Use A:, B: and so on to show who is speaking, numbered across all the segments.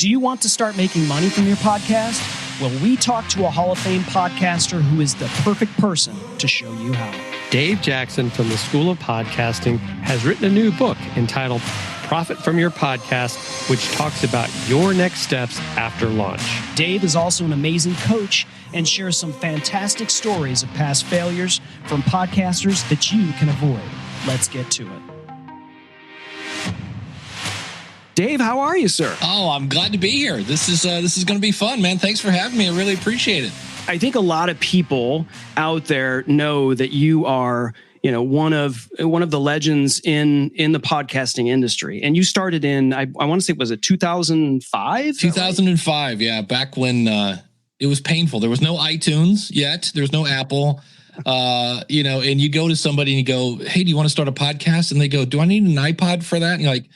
A: Do you want to start making money from your podcast? Well, we talked to a Hall of Fame podcaster who is the perfect person to show you how.
B: Dave Jackson from the School of Podcasting has written a new book entitled Profit from Your Podcast, which talks about your next steps after launch.
A: Dave is also an amazing coach and shares some fantastic stories of past failures from podcasters that you can avoid. Let's get to it. Dave, how are you, sir?
C: Oh, I'm glad to be here. This is going to be fun, man. Thanks for having me. I really appreciate it.
A: I think a lot of people out there know that you are, one of the legends in the podcasting industry. And you started in, I want to say, was it 2005?
C: 2005, yeah. Back when it was painful. There was no iTunes yet. There was no Apple. And you go to somebody and you go, hey, do you want to start a podcast? And they go, do I need an iPod for that? And you're like,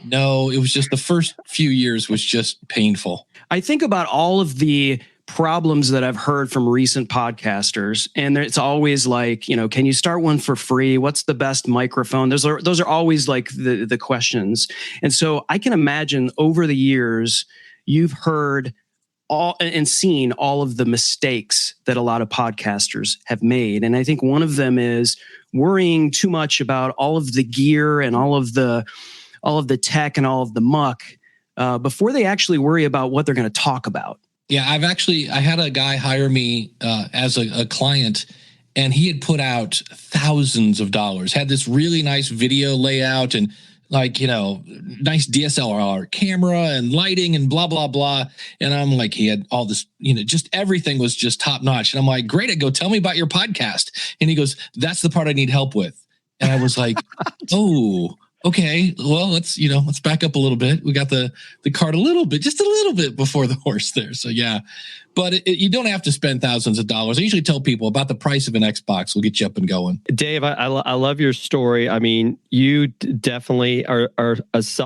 C: no, it was just the first few years was just painful.
A: I think about all of the problems that I've heard from recent podcasters, and it's always like, can you start one for free? What's the best microphone? Those are always like the questions. And so I can imagine over the years, you've heard all and seen all of the mistakes that a lot of podcasters have made. And I think one of them is worrying too much about all of the gear and all of the tech and all of the muck before they actually worry about what they're going to talk about.
C: Yeah, I had a guy hire me as a client, and he had put out thousands of dollars, had this really nice video layout and nice DSLR camera and lighting and blah, blah, blah. And I'm like, he had all this, just everything was just top notch. And I'm like, great, I go, tell me about your podcast. And he goes, that's the part I need help with. And I was like, oh, okay, well, let's back up a little bit. We got the cart just a little bit before the horse there. So yeah, but you don't have to spend thousands of dollars. I usually tell people about the price of an Xbox will get you up and going.
B: Dave, I love your story. I mean, you definitely are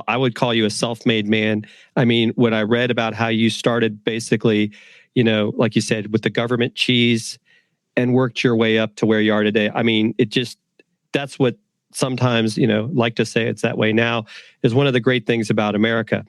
B: I would call you a self-made man. I mean, when I read about how you started basically, like you said, with the government cheese and worked your way up to where you are today. I mean, that's what sometimes, like to say it's that way now, is one of the great things about America.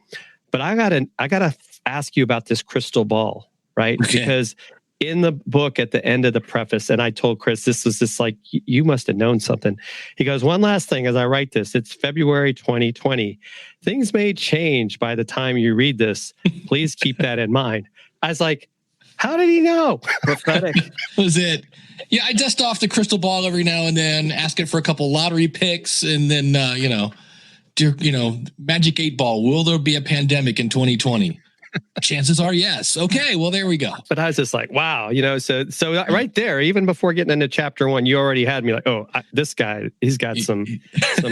B: But I gotta ask you about this crystal ball, right? Okay. Because in the book at the end of the preface, and I told Chris, this was just like, you must have known something. He goes, one last thing as I write this, it's February 2020. Things may change by the time you read this. Please keep that in mind. I was like, how did he know?
A: Prophetic.
C: Was it? Yeah, I dust off the crystal ball every now and then, ask it for a couple lottery picks, and then, Magic 8 Ball. Will there be a pandemic in 2020? Chances are yes. Okay, well, there we go.
B: But I was just like, wow, so right there, even before getting into chapter 1, you already had me like, oh, this guy, he's got some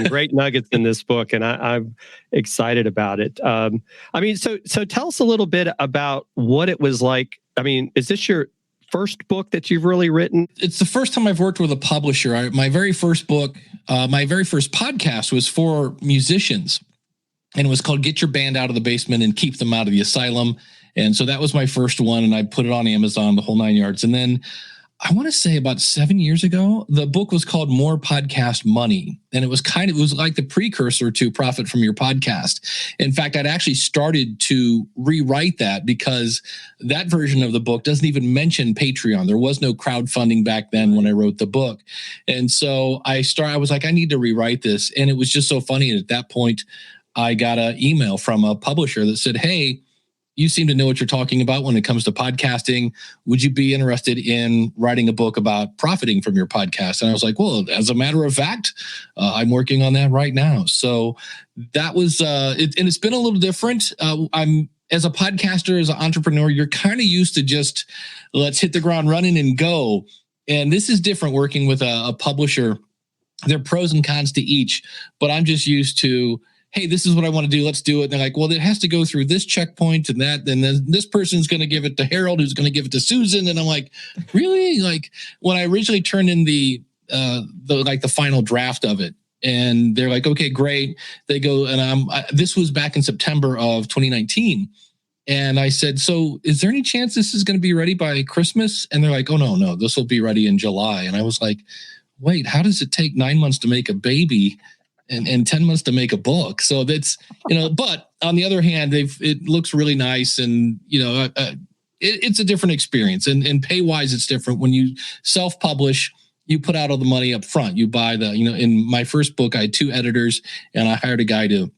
B: great nuggets in this book, and I'm excited about it. So tell us a little bit about what it was like. I mean, is this your first book that you've really written?
C: It's the first time I've worked with a publisher. My very first book, my very first podcast was for musicians, and it was called Get Your Band Out of the Basement and Keep Them Out of the Asylum. And so that was my first one, and I put it on Amazon, the whole 9 yards. And then I want to say about 7 years ago, the book was called More Podcast Money. And it was like the precursor to Profit from Your Podcast. In fact, I'd actually started to rewrite that because that version of the book doesn't even mention Patreon. There was no crowdfunding back then when I wrote the book. And so I was like, I need to rewrite this. And it was just so funny. And at that point, I got an email from a publisher that said, hey, you seem to know what you're talking about when it comes to podcasting. Would you be interested in writing a book about profiting from your podcast? And I was like, well, as a matter of fact, I'm working on that right now. So that was, and it's been a little different. As a podcaster, as an entrepreneur, you're kind of used to just let's hit the ground running and go. And this is different working with a publisher. There are pros and cons to each, but I'm just used to, hey, this is what I want to do. Let's do it. And they're like, well, it has to go through this checkpoint and that. And then this person's going to give it to Harold, who's going to give it to Susan. And I'm like, really? Like when I originally turned in the final draft of it, and they're like, okay, great. They go, and this was back in September of 2019. And I said, so is there any chance this is going to be ready by Christmas? And they're like, oh, no, this will be ready in July. And I was like, wait, how does it take 9 months to make a baby? and 10 months to make a book. So that's, but on the other hand, it looks really nice, and, it's a different experience, and pay wise, it's different. When you self-publish, you put out all the money up front. You buy in my first book, I had 2 editors, and I hired a guy to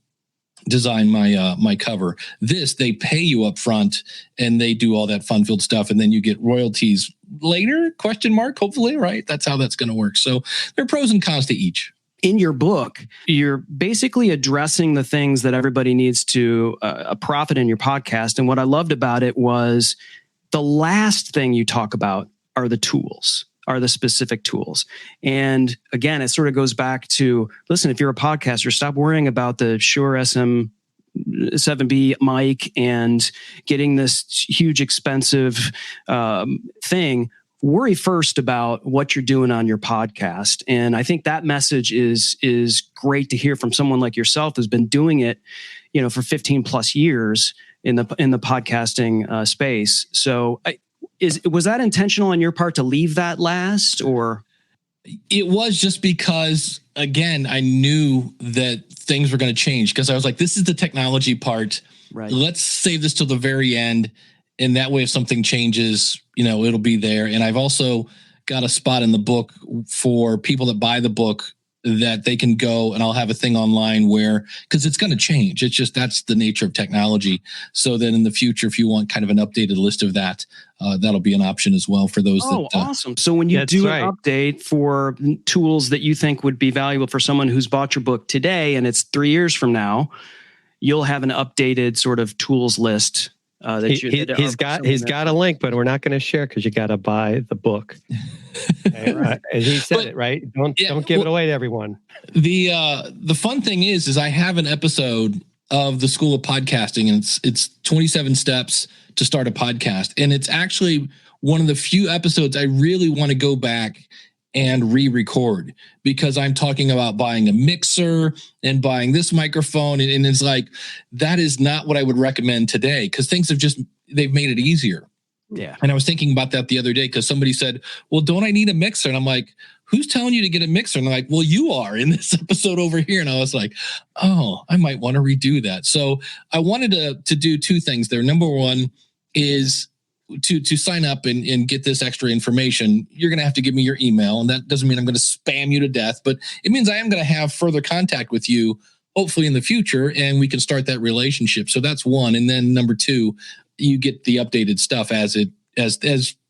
C: design my cover. This, they pay you up front, and they do all that fun-filled stuff, and then you get royalties later, ? Hopefully, right? That's how that's going to work. So there are pros and cons to each.
A: In your book, you're basically addressing the things that everybody needs to profit in your podcast. And what I loved about it was the last thing you talk about are the tools, are the specific tools. And again, it sort of goes back to, listen, if you're a podcaster, stop worrying about the Shure SM7B mic and getting this huge expensive thing. Worry first about what you're doing on your podcast. And I think that message is great to hear from someone like yourself who's been doing it, for 15 plus years in the podcasting space. So was that intentional on your part to leave that last, or?
C: It was just because, again, I knew that things were going to change, because I was like, this is the technology part.
A: Right.
C: Let's save this till the very end. And that way, if something changes, it'll be there. And I've also got a spot in the book for people that buy the book that they can go, and I'll have a thing online where, because it's going to change. It's just, that's the nature of technology. So then in the future, if you want kind of an updated list of that, that'll be an option as well for those.
A: Awesome. So when you do an update for tools that you think would be valuable for someone who's bought your book today, and it's 3 years from now, you'll have an updated sort of tools list.
B: He's got a link, but we're not going to share because you got to buy the book. And he said it right. Don't give it away to everyone.
C: The fun thing is I have an episode of the School of Podcasting, and it's 27 steps to start a podcast, and it's actually one of the few episodes I really want to go back and re-record, because I'm talking about buying a mixer and buying this microphone. And it's like, that is not what I would recommend today, because things they've made it easier.
A: Yeah.
C: And I was thinking about that the other day, because somebody said, well, don't I need a mixer? And I'm like, who's telling you to get a mixer? And they're like, well, you are in this episode over here. And I was like, oh, I might want to redo that. So I wanted to do 2 things there. Number one is to sign up and get this extra information. You're going to have to give me your email, and that doesn't mean I'm going to spam you to death, but it means I am going to have further contact with you, hopefully in the future, and we can start that relationship. So that's one. And then number 2, you get the updated stuff as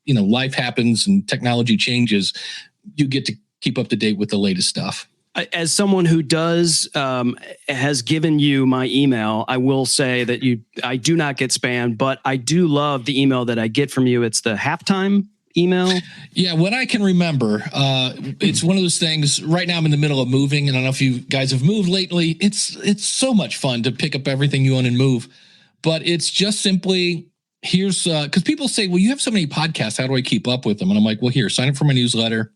C: life happens and technology changes. You get to keep up to date with the latest stuff.
A: As someone who has given you my email, I will say that I do not get spammed, but I do love the email that I get from you. It's the halftime email.
C: Yeah, when I can remember, it's one of those things. Right now, I'm in the middle of moving, and I don't know if you guys have moved lately. It's so much fun to pick up everything you own and move, but it's just simply, here's because people say, well, you have so many podcasts, how do I keep up with them? And I'm like, well, here, sign up for my newsletter.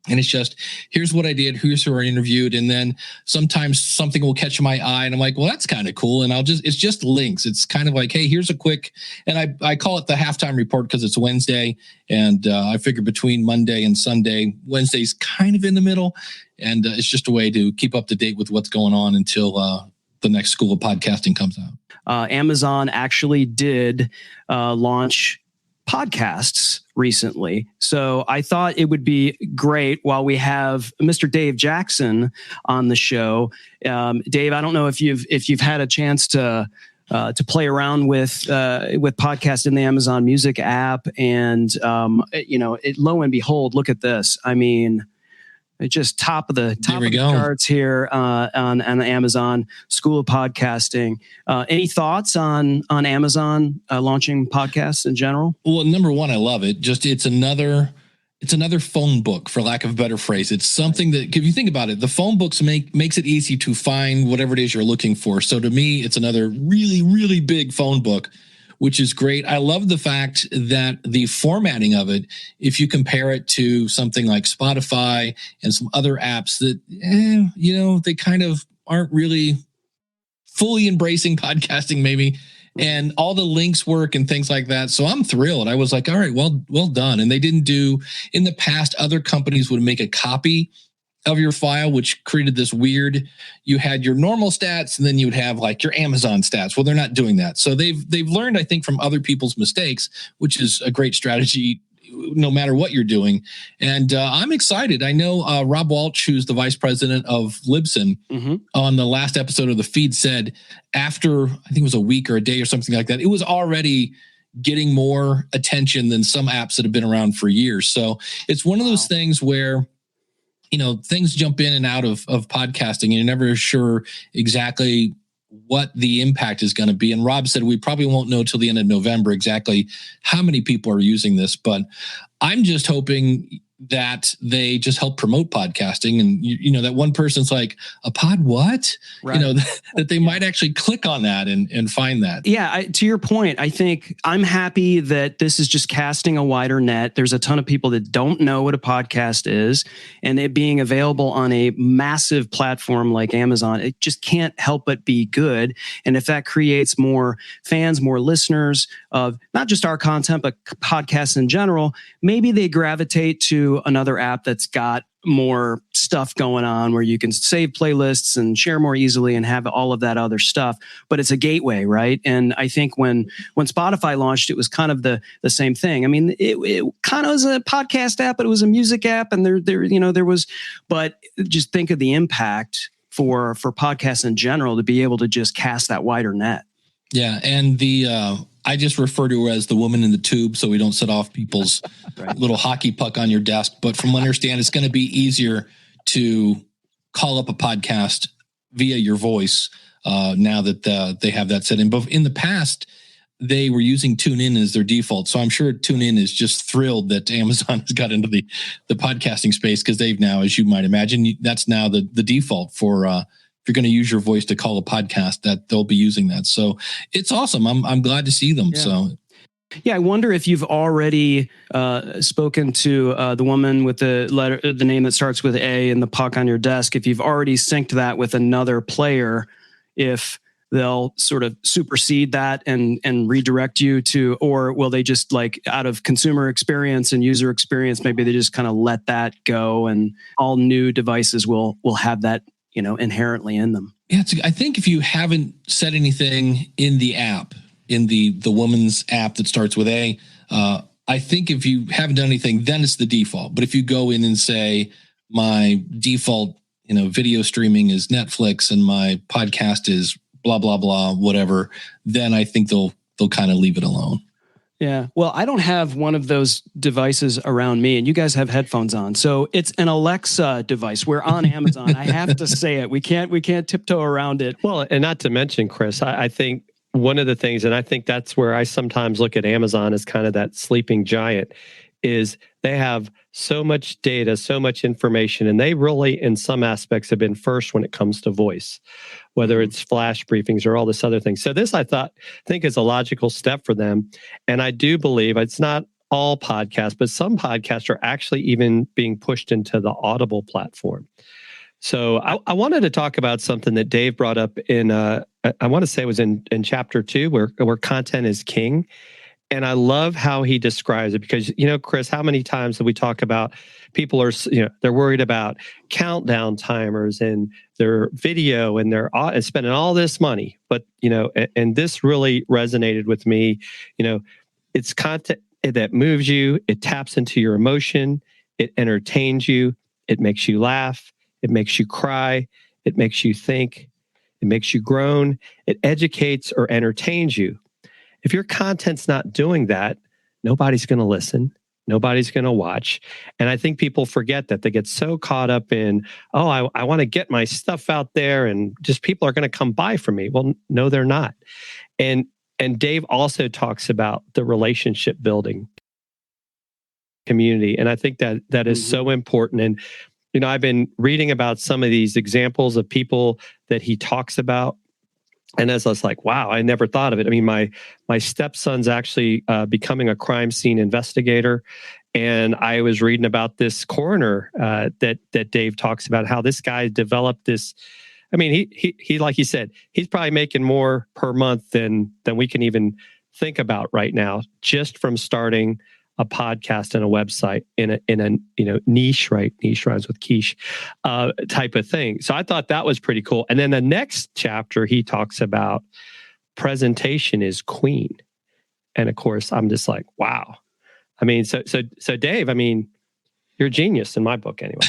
C: And it's just, here's what I did, here's who I interviewed. And then sometimes something will catch my eye, and I'm like, well, that's kind of cool. And it's just links. It's kind of like, hey, here's a quick, and I call it the halftime report because it's Wednesday. And I figure between Monday and Sunday, Wednesday's kind of in the middle. And it's just a way to keep up to date with what's going on until the next School of Podcasting comes out.
A: Amazon actually did launch podcasts recently. So I thought it would be great while we have Mr. Dave Jackson on the show. Dave, I don't know if you've had a chance to play around with podcasts in the Amazon Music app, and lo and behold, look at this. I mean, it's just top of the charts here on the Amazon School of Podcasting. Any thoughts on Amazon launching podcasts in general?
C: Well, number one, I love it. Just it's another phone book, for lack of a better phrase. It's something that, if you think about it, the phone books makes it easy to find whatever it is you're looking for. So to me, it's another really, really big phone book, which is great. I love the fact that the formatting of it, if you compare it to something like Spotify and some other apps that, they kind of aren't really fully embracing podcasting maybe, and all the links work and things like that. So I'm thrilled. I was like, all right, well done. And they didn't do, in the past, other companies would make a copy of your file, which created this weird, you had your normal stats and then you would have like your Amazon stats. Well, they're not doing that. So they've learned, I think, from other people's mistakes, which is a great strategy no matter what you're doing. And I'm excited. I know Rob Walsh, who's the vice president of Libsyn, on the last episode of the feed said after, I think it was a week or a day or something like that, it was already getting more attention than some apps that have been around for years. So it's one of those things where, you know, things jump in and out of podcasting and you're never sure exactly what the impact is going to be. And Rob said we probably won't know till the end of November exactly how many people are using this, but I'm just hoping that they just help promote podcasting. And, you know, that one person's like, a pod what? Right. You know, that they might actually click on that and find that.
A: Yeah, to your point, I think I'm happy that this is just casting a wider net. There's a ton of people that don't know what a podcast is, and it being available on a massive platform like Amazon, it just can't help but be good. And if that creates more fans, more listeners of not just our content, but podcasts in general, maybe they gravitate to another app that's got more stuff going on where you can save playlists and share more easily and have all of that other stuff. But it's a gateway, right? And I think when Spotify launched, it was kind of the same thing. I mean, it kind of was a podcast app, but it was a music app, and there was. But just think of the impact for podcasts in general to be able to just cast that wider net.
C: Yeah, and I just refer to her as the woman in the tube so we don't set off people's little hockey puck on your desk. But from what I understand, it's going to be easier to call up a podcast via your voice now that they have that set in. But in the past, they were using TuneIn as their default. So I'm sure TuneIn is just thrilled that Amazon has got into the podcasting space because they've now, as you might imagine, that's now the default for if you're going to use your voice to call a podcast, that they'll be using that. So it's awesome. I'm glad to see them.
A: Yeah.
C: So,
A: yeah, I wonder if you've already spoken to the woman with the name that starts with A and the puck on your desk. If you've already synced that with another player, if they'll sort of supersede that and redirect you to, or will they just, like, out of consumer experience and user experience, maybe they just kind of let that go, and all new devices will have that, you know, inherently in them.
C: Yeah, I think if you haven't said anything in the app, in the woman's app that starts with A, I think if you haven't done anything, then it's the default. But if you go in and say my default, you know, video streaming is Netflix and my podcast is blah blah blah whatever, then I think they'll kind of leave it alone.
A: Yeah. Well, I don't have one of those devices around me, and you guys have headphones on. So it's an Alexa device. We're on Amazon. I have to say it. We can't tiptoe around it.
B: Well, and not to mention, Chris, I think one of the things, and I think that's where I sometimes look at Amazon as kind of that sleeping giant, is they have so much data, so much information, and they really, in some aspects, have been first when it comes to voice, whether it's flash briefings or all this other thing. So this, I think is a logical step for them. And I do believe it's not all podcasts, but some podcasts are actually even being pushed into the Audible platform. So I wanted to talk about something that Dave brought up in, I want to say it was in chapter 2, where content is king. And I love how he describes it because, you know, Chris, how many times do we talk about people are, you know, they're worried about countdown timers and their video and they're spending all this money. But, you know, and this really resonated with me. You know, it's content that moves you. It taps into your emotion. It entertains you. It makes you laugh. It makes you cry. It makes you think. It makes you groan. It educates or entertains you. If your content's not doing that, nobody's going to listen. Nobody's going to watch. And I think people forget that. They get so caught up in, oh, I want to get my stuff out there and just people are going to come buy from me. Well, no, they're not. And Dave also talks about the relationship building community. And I think that is so important. And, you know, I've been reading about some of these examples of people that he talks about. And as I was like, wow, I never thought of it. I mean, my stepson's actually becoming a crime scene investigator. And I was reading about this coroner that Dave talks about, how this guy developed this. I mean, he like he said, he's probably making more per month than we can even think about right now, just from starting a podcast and a website in a niche, right? Niche rhymes with quiche, type of thing. So I thought that was pretty cool. And then the next chapter, he talks about presentation is queen. And of course, I'm just like, wow. I mean, so Dave, I mean, you're a genius in my book anyway.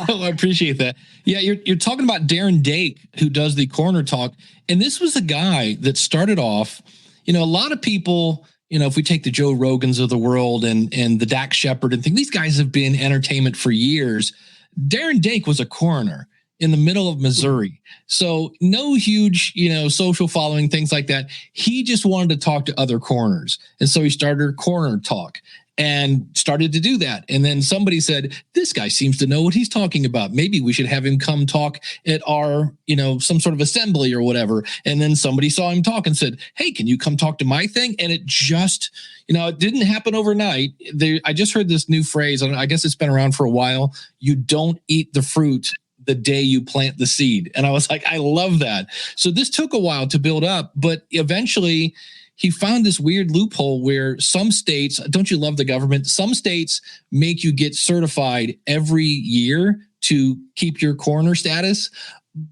C: Oh, I appreciate that. Yeah, you're talking about Darren Dake, who does the Corner Talk. And this was a guy that started off, a lot of people, if we take the Joe Rogans of the world and the Dak Shepard and things, these guys have been entertainment for years. Darren Dake was a coroner in the middle of Missouri. So no huge, social following, things like that. He just wanted to talk to other coroners. And so he started Corner Talk and started to do that. And then somebody said, this guy seems to know what he's talking about. Maybe we should have him come talk at our, some sort of assembly or whatever. And then somebody saw him talk and said, hey, can you come talk to my thing? And it just, it didn't happen overnight. I just heard this new phrase, and I guess it's been around for a while. You don't eat the fruit the day you plant the seed. And I was like, I love that. So this took a while to build up, but eventually he found this weird loophole where some states, don't you love the government? Some states make you get certified every year to keep your coroner status,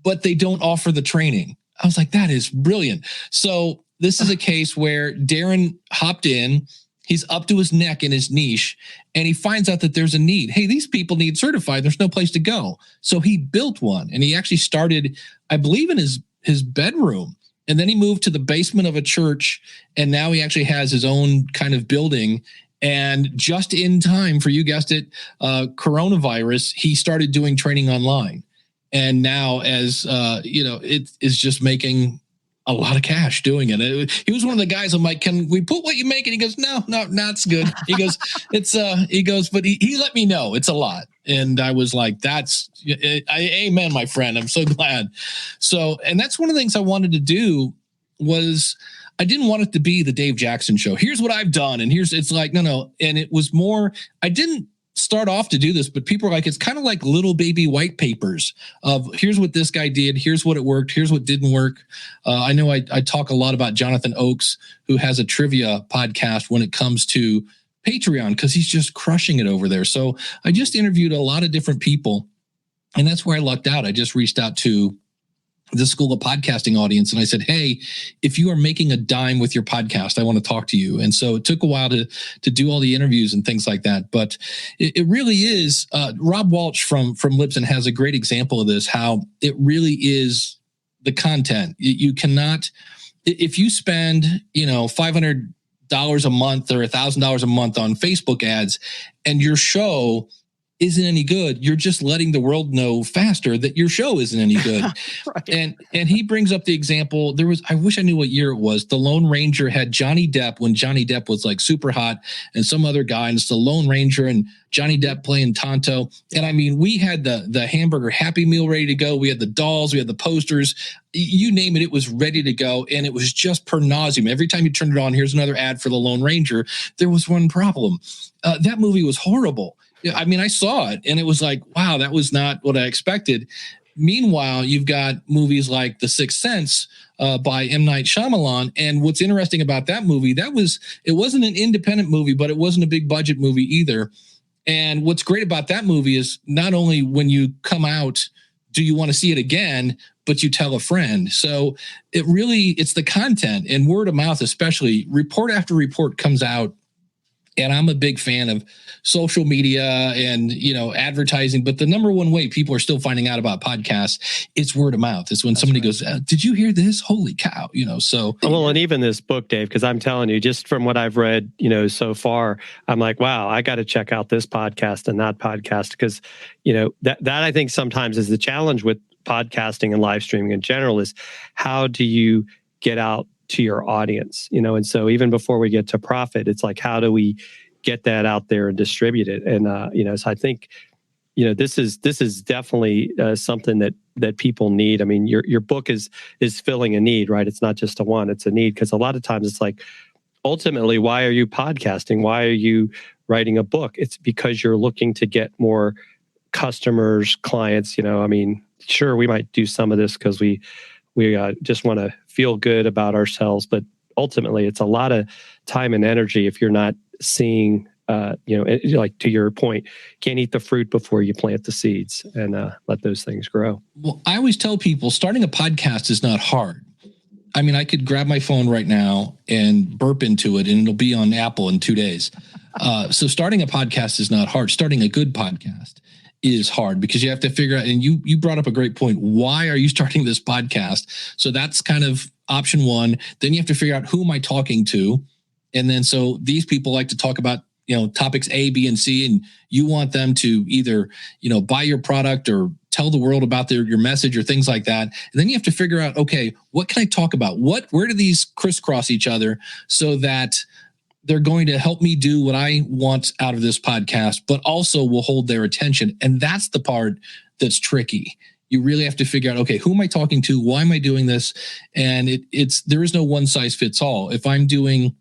C: but they don't offer the training. I was like, that is brilliant. So this is a case where Darren hopped in. He's up to his neck in his niche, and he finds out that there's a need. Hey, these people need certified. There's no place to go. So he built one, and he actually started, I believe, in his bedroom. And then he moved to the basement of a church, and now he actually has his own kind of building. And just in time for, you guessed it, coronavirus, he started doing training online. And now, as it is just making a lot of cash doing it. He was one of the guys. I'm like, can we put what you make? And he goes, no, it's good. He goes, but he let me know it's a lot. And I was like, amen, my friend. I'm so glad. So, and that's one of the things I wanted to do was I didn't want it to be the Dave Jackson show. Here's what I've done. And it's like, no. And it was more, I didn't start off to do this, but people are like, it's kind of like little baby white papers of here's what this guy did, here's what it worked, here's what didn't work. I know I talk a lot about Jonathan Oakes, who has a trivia podcast when it comes to Patreon, because he's just crushing it over there. So I just interviewed a lot of different people, and that's where I lucked out. I just reached out to the School of Podcasting audience, and I said, hey, if you are making a dime with your podcast, I want to talk to you. And so it took a while to do all the interviews and things like that. But it really is, Rob Walsh from Libsyn has a great example of this, how it really is the content. You cannot, if you spend, $500 a month or $1,000 a month on Facebook ads, and your show isn't any good, you're just letting the world know faster that your show isn't any good. Right. And he brings up the example. I wish I knew what year it was. The Lone Ranger had Johnny Depp when Johnny Depp was like super hot, and some other guy, and it's the Lone Ranger and Johnny Depp playing Tonto. And I mean, we had the hamburger Happy Meal ready to go. We had the dolls, we had the posters, you name it, it was ready to go. And it was just per nauseum. Every time you turned it on, here's another ad for the Lone Ranger. There was one problem. That movie was horrible. I mean, I saw it and it was like, wow, that was not what I expected. Meanwhile, you've got movies like The Sixth Sense by M. Night Shyamalan. And what's interesting about that movie, it wasn't an independent movie, but it wasn't a big budget movie either. And what's great about that movie is not only when you come out, do you want to see it again, but you tell a friend. So it's the content and word of mouth, especially. Report after report comes out. And I'm a big fan of social media and, advertising. But the number one way people are still finding out about podcasts, it's word of mouth. It's when somebody goes, did you hear this? Holy cow. So.
B: Well, and even this book, Dave, because I'm telling you, just from what I've read, so far, I'm like, wow, I got to check out this podcast and that podcast, because, that I think sometimes is the challenge with podcasting and live streaming in general is how do you get out to your audience, and so even before we get to profit, it's like, how do we get that out there and distribute it? And, so I think, this is definitely something that people need. I mean, your book is filling a need, right? It's not just a want, it's a need. Because a lot of times it's like, ultimately, why are you podcasting? Why are you writing a book? It's because you're looking to get more customers, clients, I mean, sure, we might do some of this because we just want to feel good about ourselves. But ultimately, it's a lot of time and energy if you're not seeing like to your point, can't eat the fruit before you plant the seeds and let those things grow.
C: Well, I always tell people starting a podcast is not hard. I mean, I could grab my phone right now and burp into it and it'll be on Apple in 2 days. So starting a podcast is not hard. Starting a good podcast is hard because you have to figure out, and you brought up a great point. Why are you starting this podcast? So that's kind of option one. Then you have to figure out, who am I talking to? And then, so these people like to talk about, topics A, B, and C, and you want them to either, buy your product or tell the world about your message or things like that. And then you have to figure out, okay, what can I talk about? Where do these crisscross each other so that they're going to help me do what I want out of this podcast, but also will hold their attention. And that's the part that's tricky. You really have to figure out, okay, who am I talking to? Why am I doing this? And there is no one size fits all. If I'm doing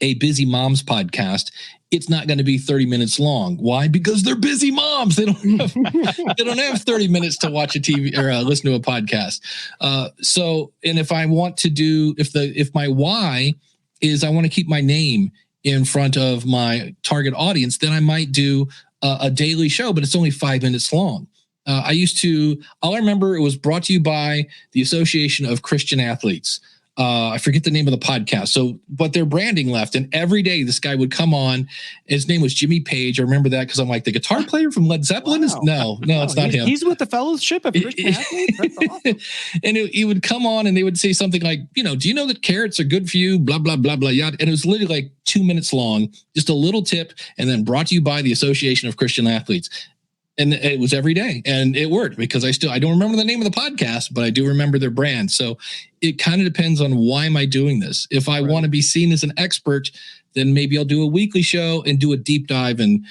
C: a busy moms podcast, it's not going to be 30 minutes long. Why? Because they're busy moms. They don't have 30 minutes to watch a TV or listen to a podcast. And if I want to do, if my why is I want to keep my name in front of my target audience, then I might do a daily show, but it's only 5 minutes long. All I remember, it was brought to you by the Association of Christian Athletes. I forget the name of the podcast. So, but their branding left. And every day this guy would come on. His name was Jimmy Page. I remember that because I'm like, the guitar player from Led Zeppelin is no, it's not him.
A: He's with the Fellowship of Christian Athletes. That's awesome.
C: And he would come on and they would say something like, do you know that carrots are good for you? Blah, blah, blah, blah, yada. And it was literally like 2 minutes long, just a little tip. And then brought to you by the Association of Christian Athletes. And it was every day, and it worked because I don't remember the name of the podcast, but I do remember their brand. So it kind of depends on, why am I doing this? If I want to be seen as an expert, then maybe I'll do a weekly show and do a deep dive and,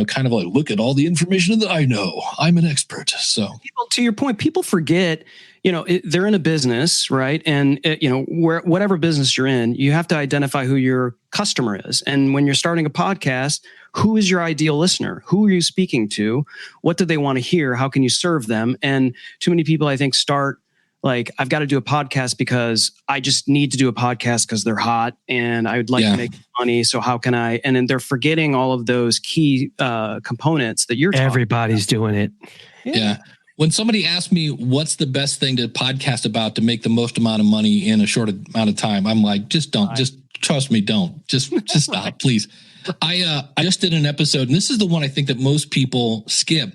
C: kind of like, look at all the information that I know. I'm an expert. So
A: to your point, people forget, they're in a business, right? And, whatever business you're in, you have to identify who your customer is. And when you're starting a podcast, who is your ideal listener? Who are you speaking to? What do they want to hear? How can you serve them? And too many people, I think, start like, I've got to do a podcast because I just need to do a podcast because they're hot and I would like to make money. So how can I? And then they're forgetting all of those key components that you're talking
B: Everybody's
A: about.
B: doing it.
C: Yeah. When somebody asks me what's the best thing to podcast about to make the most amount of money in a short amount of time, I'm like, just don't. Just trust me. Don't. Just stop, please. I just did an episode, and this is the one I think that most people skip.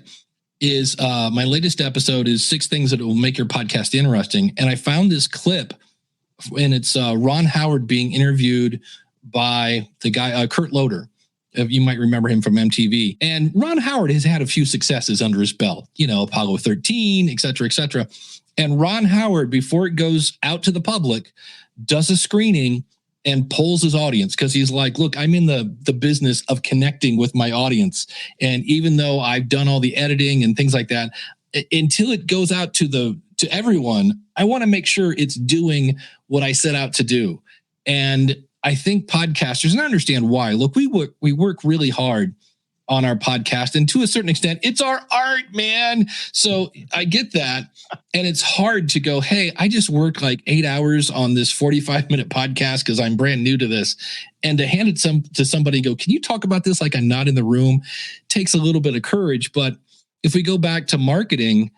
C: Is my latest episode is 6 things that will make your podcast interesting, and I found this clip, and it's Ron Howard being interviewed by the guy Kurt Loder. You might remember him from MTV. And Ron Howard has had a few successes under his belt, Apollo 13, et cetera, et cetera. And Ron Howard, before it goes out to the public, does a screening and polls his audience, because he's like, look, I'm in the business of connecting with my audience. And even though I've done all the editing and things like that, until it goes out to everyone, I want to make sure it's doing what I set out to do. And I think podcasters, and I understand why. Look, we work really hard on our podcast, and to a certain extent, it's our art, man. So I get that, and it's hard to go, hey, I just worked like 8 hours on this 45-minute podcast because I'm brand new to this, and to hand it to somebody and go, can you talk about this like I'm not in the room? Takes a little bit of courage. But if we go back to marketing,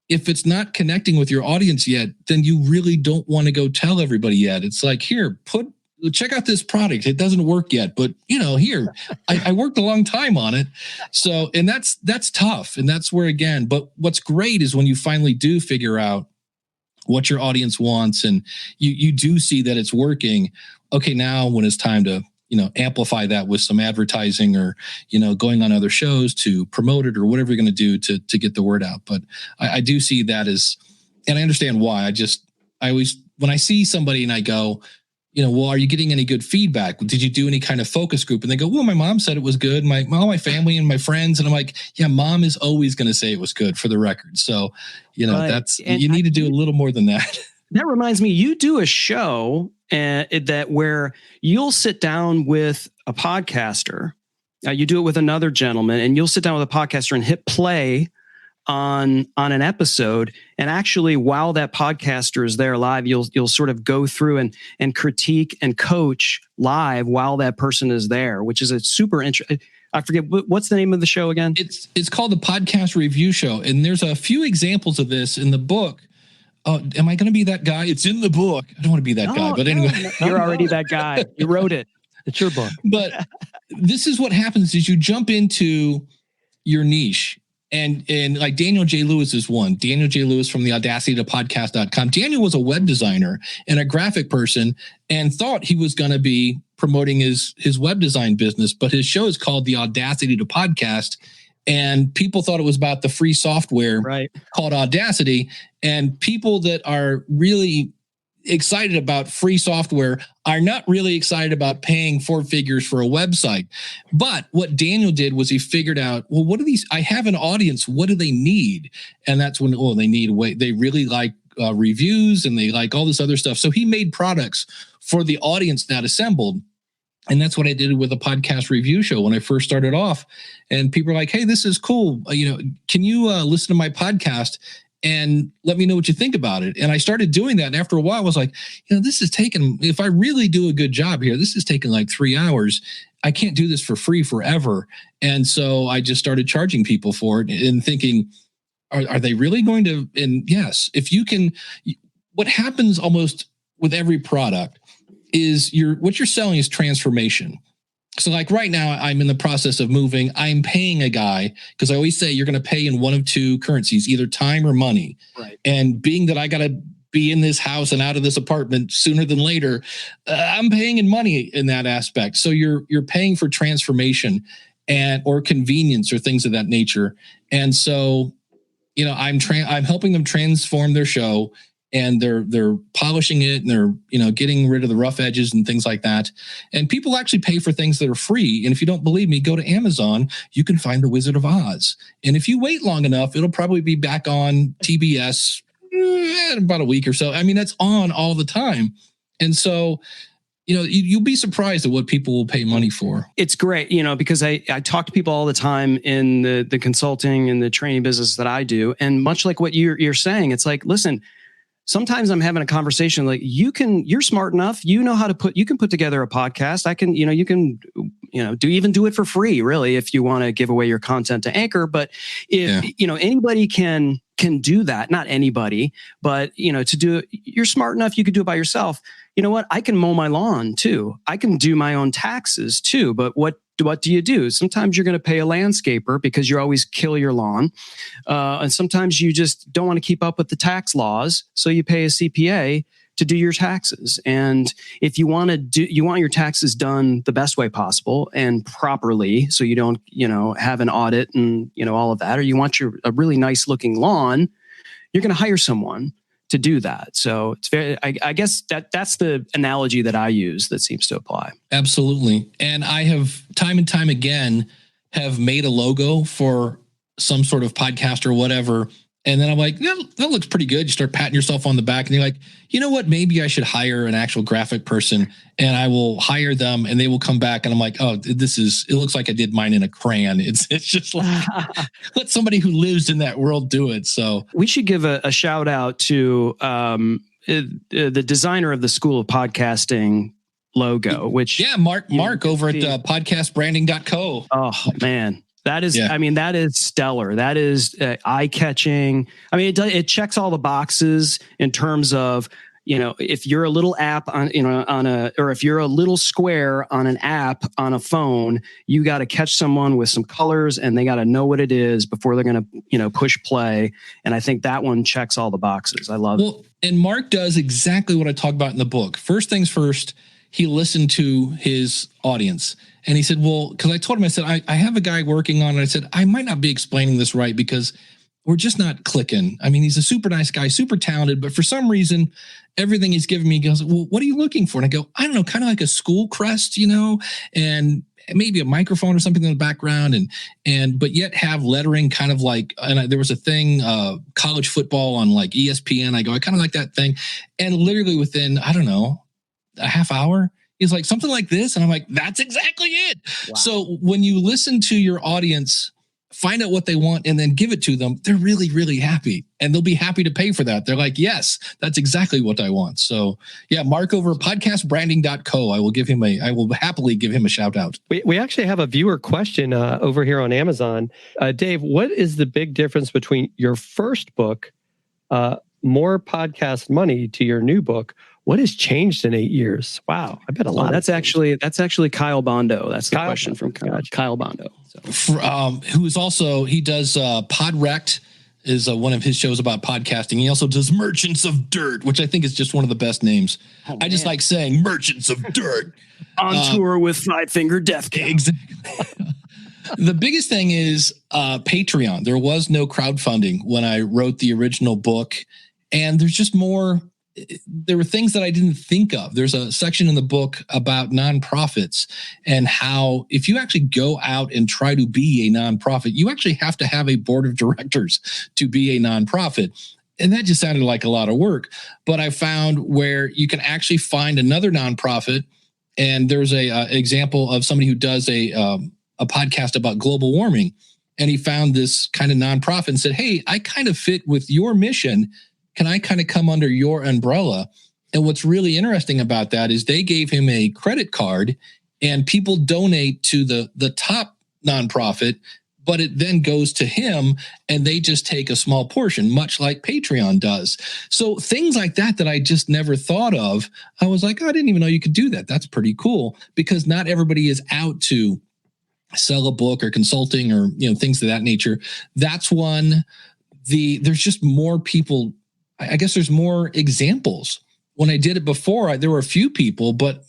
C: if it's not connecting with your audience yet, then you really don't want to go tell everybody yet. It's like, here, check out this product. It doesn't work yet, but here, I worked a long time on it. So, and that's tough. And that's where, again, but what's great is when you finally do figure out what your audience wants and you do see that it's working. Okay, now when it's time to, amplify that with some advertising or, going on other shows to promote it or whatever you're going to do to get the word out. But I do see that as, and I understand why. I always, when I see somebody and I go, well, are you getting any good feedback? Did you do any kind of focus group? And they go, well, my mom said it was good. All my family and my friends. And I'm like, yeah, mom is always going to say it was good, for the record. So, you need to do a little more than that.
A: That reminds me, you do a show where you'll sit down with a podcaster. You do it with another gentleman, and you'll sit down with a podcaster and hit play on an episode. And actually, while that podcaster is there live, you'll sort of go through and critique and coach live while that person is there, which is a super interesting. I forget what's the name of the show again.
C: It's called the Podcast Review Show, and there's a few examples of this in the book. Am I going to be that guy? It's in the book. I don't want to be that guy, but anyway,
A: you're already that guy. You wrote it. It's your book.
C: But this is what happens: is you jump into your niche. And like Daniel J. Lewis is one. Daniel J. Lewis from the Audacity to Podcast.com. Daniel was a web designer and a graphic person and thought he was going to be promoting his web design business, but his show is called the Audacity to Podcast. And people thought it was about the free software called Audacity. And people that are really excited about free software are not really excited about paying 4 figures for a website. But what Daniel did was he figured out, well, what are these? I have an audience. What do they need? And that's when, they need a way. They really like reviews and they like all this other stuff. So he made products for the audience that assembled. And that's what I did with a podcast review show when I first started off. And people are like, hey, this is cool. Can you listen to my podcast and let me know what you think about it? And I started doing that. And after a while, I was like, this is taking, if I really do a good job here, this is taking like 3 hours. I can't do this for free forever. And so I just started charging people for it and thinking, are they really going to? And yes, if you can, what happens almost with every product is what you're selling is transformation. So like right now, I'm in the process of moving. I'm paying a guy because I always say you're going to pay in one of 2 currencies, either time or money.
A: Right.
C: And being that I got to be in this house and out of this apartment sooner than later, I'm paying in money in that aspect. So you're paying for transformation or convenience or things of that nature. And so, I'm helping them transform their show. And they're polishing it and they're, getting rid of the rough edges and things like that. And people actually pay for things that are free. And if you don't believe me, go to Amazon. You can find The Wizard of Oz. And if you wait long enough, it'll probably be back on TBS in about a week or so. I mean, that's on all the time. And so, you'll be surprised at what people will pay money for.
A: It's great, because I talk to people all the time in the consulting and the training business that I do. And much like what you're saying, it's like, listen, sometimes I'm having a conversation like you're smart enough. You know how you can put together a podcast. I can, you can, do it for free, really, if you want to give away your content to Anchor. But if, anybody can do that, not anybody, but, to do it, you're smart enough. You could do it by yourself. You know what? I can mow my lawn too. I can do my own taxes too. But what do you do? Sometimes you're going to pay a landscaper because you always kill your lawn. And sometimes you just don't want to keep up with the tax laws. So you pay a CPA to do your taxes. And if you want your taxes done the best way possible and properly, so you don't, have an audit and, all of that, or you want a really nice looking lawn, you're going to hire someone to do that. So it's I guess that's the analogy that I use that seems to apply.
C: Absolutely. And I have time and time again have made a logo for some sort of podcast or whatever. And then I'm like, that looks pretty good. You start patting yourself on the back and you're like, you know what? Maybe I should hire an actual graphic person, and I will hire them and they will come back. And I'm like, oh, it looks like I did mine in a crayon. It's just like, let somebody who lives in that world do it. So
A: we should give a shout out to the designer of the School of Podcasting logo, which
C: Mark over at podcastbranding.co.
A: Oh man. That is, that is stellar. That is eye-catching. I mean, it checks all the boxes in terms of, if you're a little app on, or if you're a little square on an app on a phone, you got to catch someone with some colors and they got to know what it is before they're going to, push play. And I think that one checks all the boxes. I love it.
C: And Mark does exactly what I talk about in the book. First things first, he listened to his audience. And he said, because I told him, I said, I have a guy working on it. I said, I might not be explaining this right because we're just not clicking. I mean, he's a super nice guy, super talented, but for some reason, everything he's giving me, he goes, well, what are you looking for? And I go, I don't know, kind of like a school crest, and maybe a microphone or something in the background but yet have lettering kind of like, and there was a thing, college football on like ESPN. I go, I kind of like that thing. And literally within, I don't know, a half hour, he's like, something like this. And I'm like, that's exactly it. Wow. So when you listen to your audience find out what they want, and then give it to them, they're really, really happy. And they'll be happy to pay for that. They're like, yes, that's exactly what I want. So yeah, Mark over podcastbranding.co. I will happily give him a shout out.
B: We actually have a viewer question over here on Amazon. Dave, what is the big difference between your first book, More Podcast Money, to your new book? What has changed in 8 years? Wow, I bet a lot.
A: That's actually Kyle Bondo. That's the question from Kyle Bondo. So.
C: Who is also, he does Podrect is one of his shows about podcasting. He also does Merchants of Dirt, which I think is just one of the best names. I just like saying Merchants of Dirt.
A: On tour with Five Finger Death Count.
C: Exactly. The biggest thing is Patreon. There was no crowdfunding when I wrote the original book, and there's just more. There were things that I didn't think of. There's a section in the book about nonprofits and how if you actually go out and try to be a nonprofit, you actually have to have a board of directors to be a nonprofit. And that just sounded like a lot of work. But I found where you can actually find another nonprofit. And there's a example of somebody who does a podcast about global warming. And he found this kind of nonprofit and said, hey, I kind of fit with your mission. Can I kind of come under your umbrella? And what's really interesting about that is they gave him a credit card and people donate to the top nonprofit, but it then goes to him and they just take a small portion, much like Patreon does. So things like that I just never thought of. I was like, oh, I didn't even know you could do that. That's pretty cool, because not everybody is out to sell a book or consulting or, things of that nature. That's one. There's just more people. I guess there's more examples. When I did it before, there were a few people, but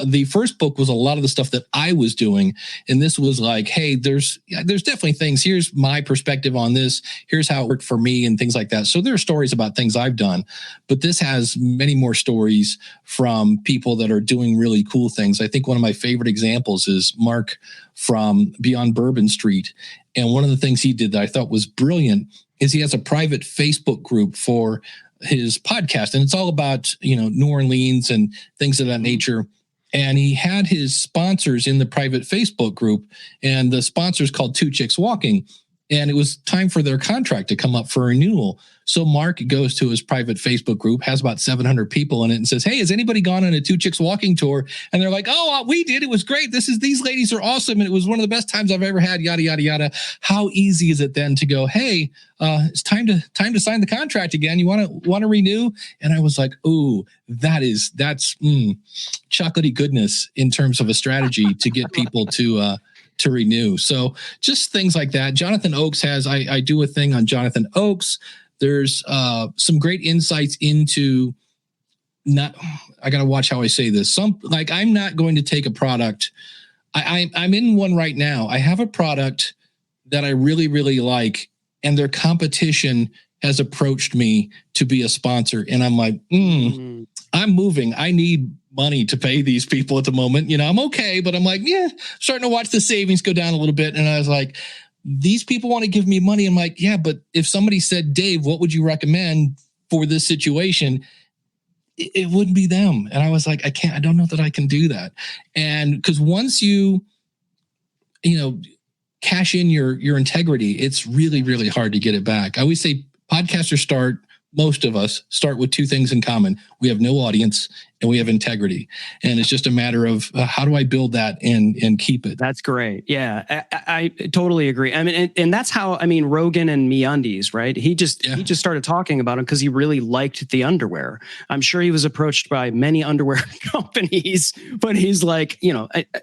C: the first book was a lot of the stuff that I was doing. And this was like, hey, there's definitely things. Here's my perspective on this. Here's how it worked for me and things like that. So there are stories about things I've done, but this has many more stories from people that are doing really cool things. I think one of my favorite examples is Mark from Beyond Bourbon Street. And one of the things he did that I thought was brilliant is he has a private Facebook group for his podcast. And it's all about, New Orleans and things of that nature. And he had his sponsors in the private Facebook group, and the sponsors called Two Chicks Walking. And it was time for their contract to come up for renewal. So Mark goes to his private Facebook group, has about 700 people in it, and says, hey, has anybody gone on a Two Chicks Walking tour? And they're like, oh, we did. It was great. These ladies are awesome. And it was one of the best times I've ever had, yada, yada, yada. How easy is it then to go, hey, it's time to sign the contract again. You want to renew? And I was like, ooh, that's chocolatey goodness in terms of a strategy to get people to renew. So just things like that. Jonathan Oakes I do a thing on Jonathan Oakes. There's some great insights into I got to watch how I say this. I'm not going to take a product. I'm in one right now. I have a product that I really, really like, and their competition has approached me to be a sponsor. And I'm like, I'm moving. I need money to pay these people at the moment. I'm okay, but I'm like, starting to watch the savings go down a little bit. And I was like, these people want to give me money. I'm like, yeah, but if somebody said, Dave, what would you recommend for this situation? It wouldn't be them. And I was like, I don't know that I can do that. And because once you cash in your integrity, it's really, really hard to get it back. I always say most of us start with two things in common. We have no audience and we have integrity. And it's just a matter of how do I build that and keep it?
A: That's great. Yeah, I totally agree. I mean, and that's how, Rogan and MeUndies, right? He just started talking about it because he really liked the underwear. I'm sure he was approached by many underwear companies, but he's like,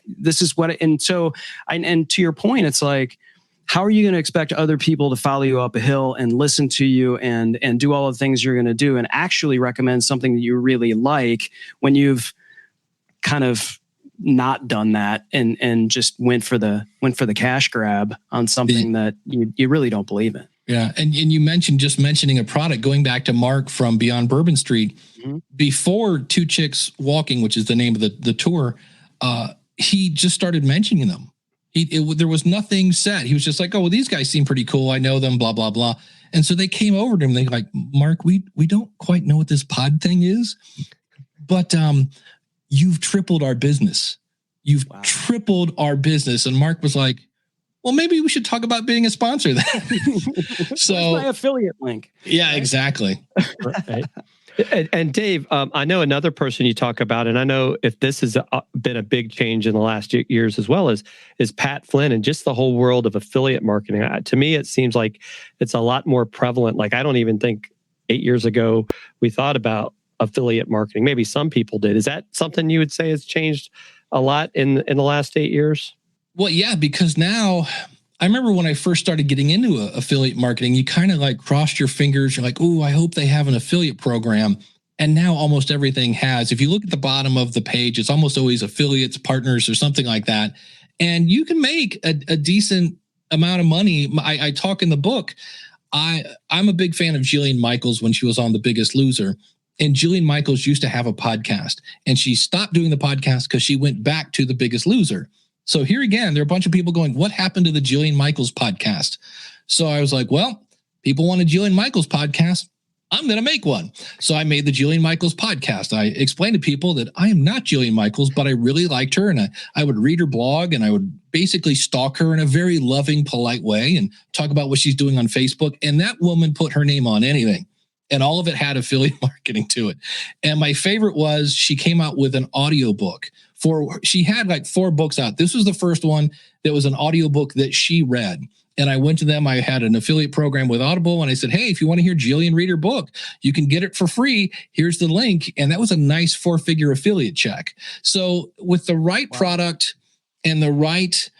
A: this is what, and so, and to your point, it's like, how are you going to expect other people to follow you up a hill and listen to you and do all the things you're going to do and actually recommend something that you really like when you've kind of not done that and just went for the cash grab on something that you really don't believe in?
C: Yeah. And you mentioning a product, going back to Mark from Beyond Bourbon Street, before Two Chicks Walking, which is the name of the tour, he just started mentioning them. There was nothing said. He was just like, oh, well, these guys seem pretty cool. I know them, blah, blah, blah. And so they came over to him. They're like, Mark, we don't quite know what this pod thing is, but you've tripled our business. You've tripled our business. And Mark was like, well, maybe we should talk about being a sponsor then. So
A: where's my affiliate link?
C: Yeah, exactly.
B: Right. And Dave, I know another person you talk about, and I know if this has been a big change in the last years as well, is Pat Flynn and just the whole world of affiliate marketing. To me, it seems like it's a lot more prevalent. Like I don't even think 8 years ago we thought about affiliate marketing. Maybe some people did. Is that something you would say has changed a lot in the last 8 years?
C: Well, yeah, because now I remember when I first started getting into affiliate marketing, you kind of like crossed your fingers. You're like, oh, I hope they have an affiliate program. And now almost everything has. If you look at the bottom of the page, it's almost always affiliates, partners, or something like that. And you can make a decent amount of money. I talk in the book. I'm a big fan of Jillian Michaels when she was on The Biggest Loser. And Jillian Michaels used to have a podcast. And she stopped doing the podcast because she went back to The Biggest Loser. So here again, there are a bunch of people going, what happened to the Jillian Michaels podcast? So I was like, well, people want a Jillian Michaels podcast. I'm going to make one. So I made the Jillian Michaels podcast. I explained to people that I am not Jillian Michaels, but I really liked her. And I would read her blog and I would basically stalk her in a very loving, polite way and talk about what she's doing on Facebook. And that woman put her name on anything. And all of it had affiliate marketing to it. And my favorite was she came out with an audiobook. She had like 4 books out. This was the first one that was an audiobook that she read. And I went to them. I had an affiliate program with Audible. And I said, hey, if you want to hear Jillian read her book, you can get it for free. Here's the link. And that was a nice 4-figure affiliate check. So with the right product and the right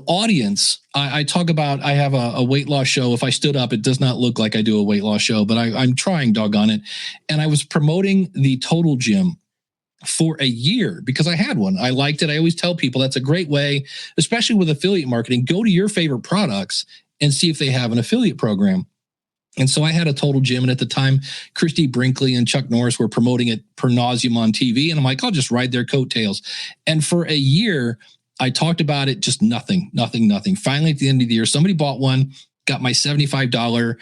C: audience, I talk about, I have a weight loss show. If I stood up, it does not look like I do a weight loss show, but I'm trying, doggone it. And I was promoting the Total Gym for a year because I had one. I liked it. I always tell people that's a great way, especially with affiliate marketing, go to your favorite products and see if they have an affiliate program. And so I had a Total Gym. And at the time, Christy Brinkley and Chuck Norris were promoting it per nauseum on TV. And I'm like, I'll just ride their coattails. And for a year, I talked about it, just nothing. Finally, at the end of the year, somebody bought one, got my $75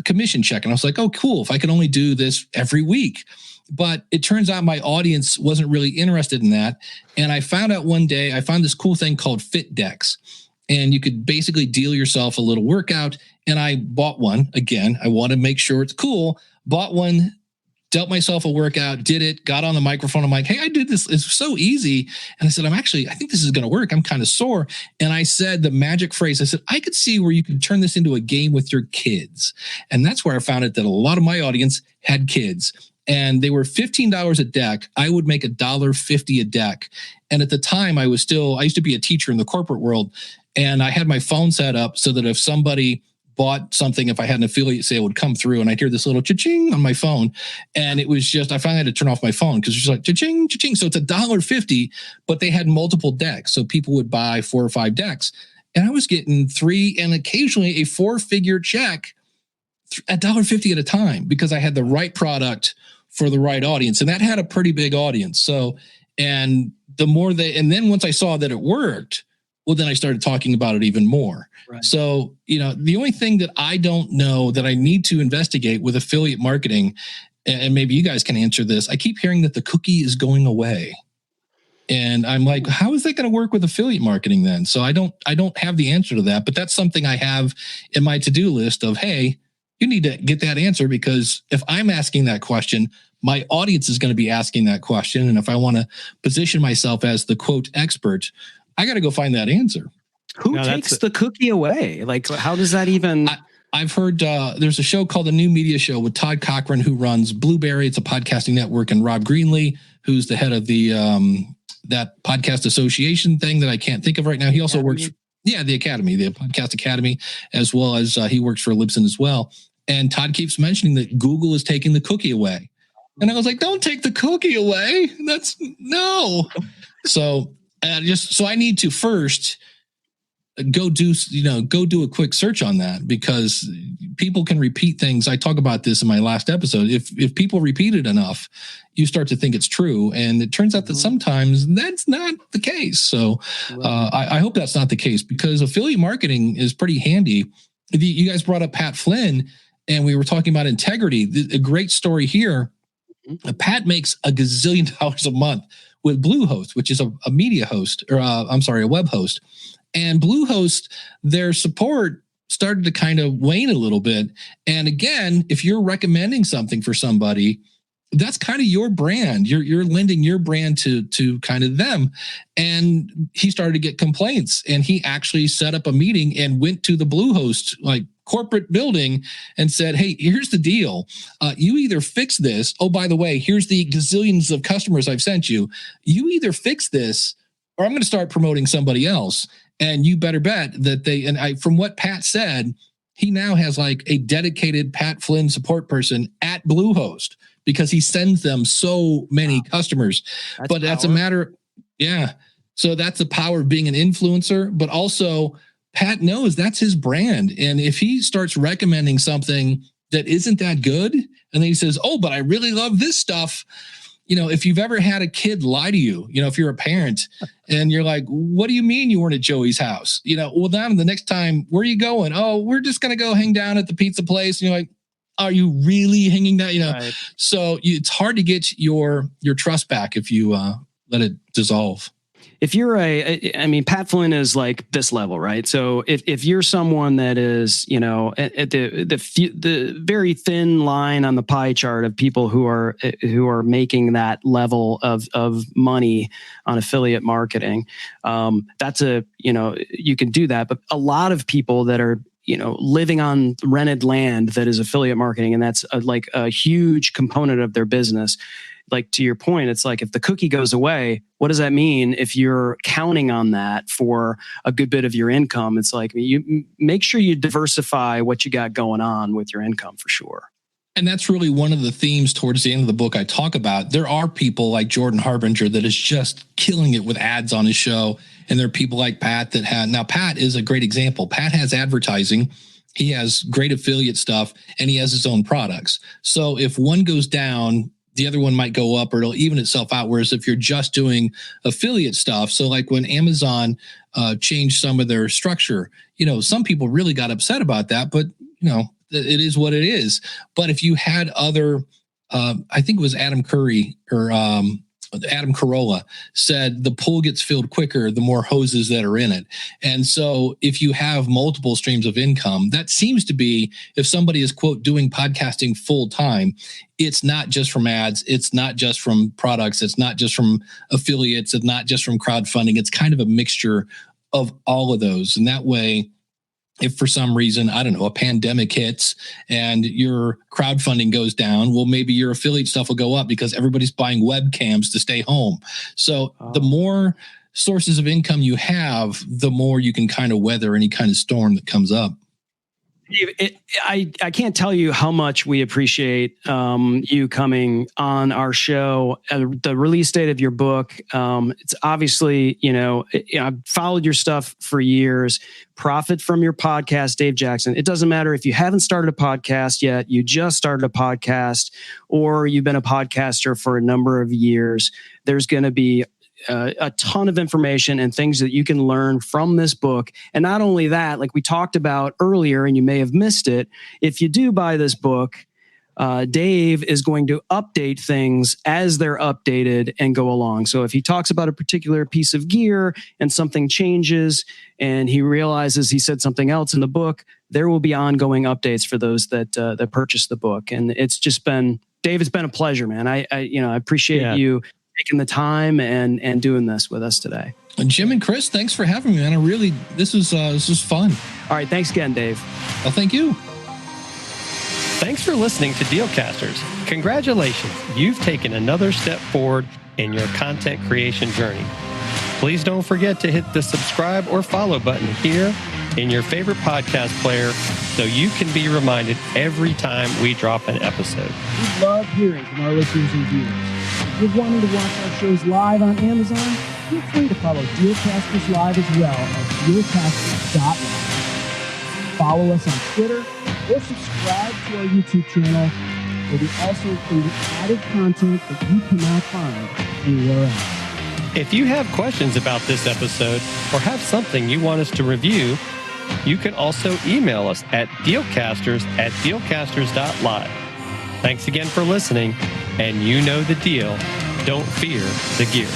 C: commission check. And I was like, oh, cool. If I could only do this every week. But it turns out my audience wasn't really interested in that. And I found out one day, I found this cool thing called FitDex. And you could basically deal yourself a little workout. And I bought one. Again, I want to make sure it's cool. Bought one, dealt myself a workout, did it, got on the microphone. I'm like, hey, I did this. It's so easy. And I said, I think this is going to work. I'm kind of sore. And I said the magic phrase, I said, I could see where you could turn this into a game with your kids. And that's where I found it that a lot of my audience had kids. And they were $15 a deck. I would make $1.50 a deck. And at the time, I used to be a teacher in the corporate world. And I had my phone set up so that if somebody bought something, if I had an affiliate sale, would come through and I'd hear this little cha-ching on my phone. And it was just, I finally had to turn off my phone because it was like cha-ching, cha-ching. So it's $1.50, but they had multiple decks. So people would buy 4 or 5 decks. And I was getting 3 and occasionally a 4-figure check at $1.50 at a time because I had the right product for the right audience. And that had a pretty big audience. So, and then once I saw that it worked, well, then I started talking about it even more. Right. So, the only thing that I don't know that I need to investigate with affiliate marketing, and maybe you guys can answer this, I keep hearing that the cookie is going away. And I'm like, how is that going to work with affiliate marketing then? So I don't have the answer to that, but that's something I have in my to-do list of, hey, you need to get that answer because if I'm asking that question, my audience is going to be asking that question. And if I want to position myself as the quote expert, I got to go find that answer.
A: Who takes the cookie away? Like, how does that even...
C: I've heard there's a show called The New Media Show with Todd Cochran, who runs Blueberry. It's a podcasting network, and Rob Greenlee, who's the head of the that podcast association thing that I can't think of right now. He also works... the Academy, the Podcast Academy, as well as he works for Libsyn as well. And Todd keeps mentioning that Google is taking the cookie away. And I was like, don't take the cookie away. No. So I need to first go do a quick search on that because people can repeat things. I talk about this in my last episode. If people repeat it enough, you start to think it's true. And it turns out that sometimes that's not the case. So I hope that's not the case because affiliate marketing is pretty handy. You guys brought up Pat Flynn and we were talking about integrity. A great story here. Pat makes $1 gazillion a month with Bluehost, which is a media host, or a web host. And Bluehost, their support started to kind of wane a little bit. And again, if you're recommending something for somebody, that's kind of your brand. You're lending your brand to kind of them. And he started to get complaints, and he actually set up a meeting and went to the Bluehost like corporate building and said, hey, here's the deal. You either fix this. Oh, by the way, here's the gazillions of customers I've sent you. You either fix this or I'm going to start promoting somebody else. And you better bet that from what Pat said, he now has like a dedicated Pat Flynn support person at Bluehost because he sends them so many customers. That's a matter. Yeah. So that's the power of being an influencer, but also Pat knows that's his brand. And if he starts recommending something that isn't that good, and then he says, oh, but I really love this stuff. If you've ever had a kid lie to you, if you're a parent and you're like, what do you mean you weren't at Joey's house? Well, then the next time, where are you going? Oh, we're just going to go hang down at the pizza place. And you're like, are you really hanging down? Right. So it's hard to get your trust back if you let it dissolve.
A: If you're Pat Flynn is like this level, right? So if you're someone that is, at the very thin line on the pie chart of people who are making that level of money on affiliate marketing, that's you can do that. But a lot of people that are, living on rented land that is affiliate marketing, and that's like a huge component of their business. Like to your point, it's like if the cookie goes away, what does that mean if you're counting on that for a good bit of your income? It's like you make sure you diversify what you got going on with your income for sure.
C: And that's really one of the themes towards the end of the book I talk about. There are people like Jordan Harbinger that is just killing it with ads on his show. And there are people like Pat now Pat is a great example. Pat has advertising. He has great affiliate stuff, and he has his own products. So if one goes down, the other one might go up, or it'll even itself out. Whereas if you're just doing affiliate stuff, so like when Amazon changed some of their structure, some people really got upset about that, but it is what it is. But if you had other, I think it was Adam Curry or Adam Carolla said the pool gets filled quicker the more hoses that are in it. And so if you have multiple streams of income, that seems to be, if somebody is, quote, doing podcasting full time, it's not just from ads. It's not just from products. It's not just from affiliates. It's not just from crowdfunding. It's kind of a mixture of all of those. And that way, if for some reason, I don't know, a pandemic hits and your crowdfunding goes down, well, maybe your affiliate stuff will go up because everybody's buying webcams to stay home. So the more sources of income you have, the more you can kind of weather any kind of storm that comes up.
A: I can't tell you how much we appreciate you coming on our show. The release date of your book, it's obviously, I've followed your stuff for years. Profit from your podcast, Dave Jackson. It doesn't matter if you haven't started a podcast yet, you just started a podcast, or you've been a podcaster for a number of years. There's going to be a ton of information and things that you can learn from this book. And not only that, like we talked about earlier, and you may have missed it, if you do buy this book, Dave is going to update things as they're updated and go along. So if he talks about a particular piece of gear and something changes and he realizes he said something else in the book, there will be ongoing updates for those that purchase the book. And it's just been, Dave, it's been a pleasure, man. I appreciate you taking the time and doing this with us today.
C: And Jim and Chris, thanks for having me, man. This was fun.
A: All right. Thanks again, Dave.
C: Well, thank you.
B: Thanks for listening to Dealcasters. Congratulations. You've taken another step forward in your content creation journey. Please don't forget to hit the subscribe or follow button here in your favorite podcast player so you can be reminded every time we drop an episode.
D: We love hearing from our listeners and viewers. If you're wanting to watch our shows live on Amazon, feel free to follow Dealcasters Live as well at Dealcasters.live. Follow us on Twitter or subscribe to our YouTube channel, where we also include added content that you cannot find anywhere else.
B: If you have questions about this episode or have something you want us to review, you can also email us at dealcasters@dealcasters.live. Thanks again for listening, and you know the deal. Don't fear the gear.